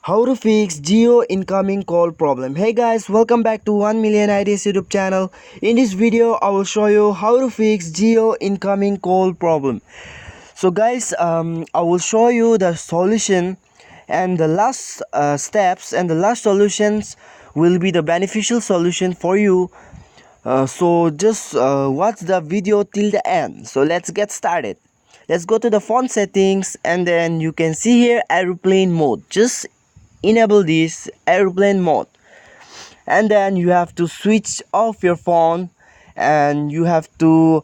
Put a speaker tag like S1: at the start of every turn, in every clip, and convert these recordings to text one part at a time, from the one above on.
S1: How to fix Geo incoming call problem. Hey guys, welcome back to 1 million ideas YouTube channel. In this video I will show you how to fix Geo incoming call problem. So guys, I will show you the solution, and the last steps and the last solutions will be the beneficial solution for you. So just watch the video till the end. So let's get started. Let's go to the phone settings, and then you can see here airplane mode. Just enable this airplane mode, and then you have to switch off your phone, and you have to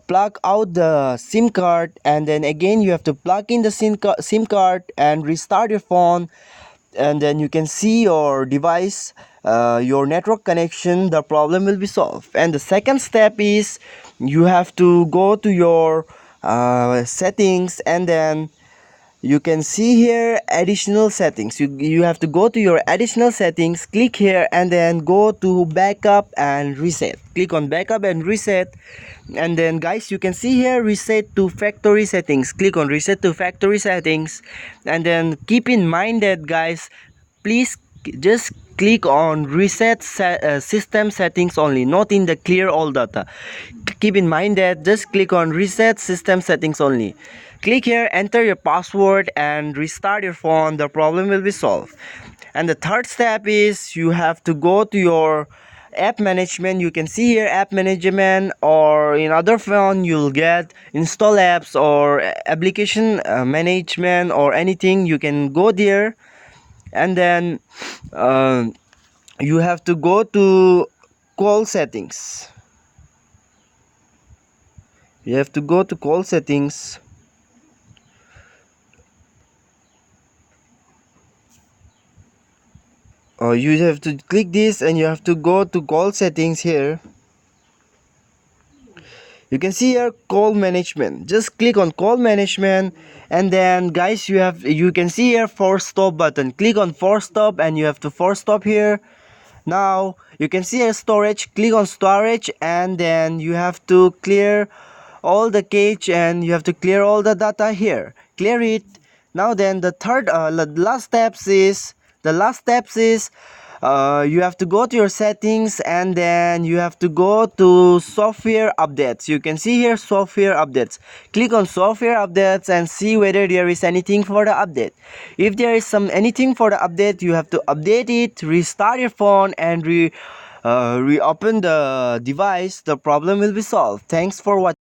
S1: plug out the SIM card, and then again you have to plug in the SIM card and restart your phone, and then you can see your device, your network connection, the problem will be solved. And the second step is you have to go to your settings, and then you can see here additional settings. You have to go to your additional settings, click here, and then go to backup and reset. Click on backup and reset, and then guys you can see here reset to factory settings. Click on reset to factory settings, and then keep in mind that guys, please just click on reset system settings only, not in the clear all data. Keep in mind that just click on reset system settings only. Click here, enter your password and restart your phone. The problem will be solved. And the third step is you have to go to your app management. You can see here app management, or in other phone you'll get install apps or application management or anything. You can go there, and then you have to go to call settings. You have to go to call settings. You have to click this, and you have to go to call settings here. You can see here call management. Just click on call management, and then guys you can see here force stop button. Click on force stop, and you have to force stop here. Now you can see here storage. Click on storage, and then you have to clear all the cache, and you have to clear all the data here. Clear it. Now then the last steps is you have to go to your settings, and then you have to go to software updates. You can see here software updates. Click on software updates and see whether there is anything for the update. If there is anything for the update, you have to update it, restart your phone, and reopen the device. The problem will be solved. Thanks for watching.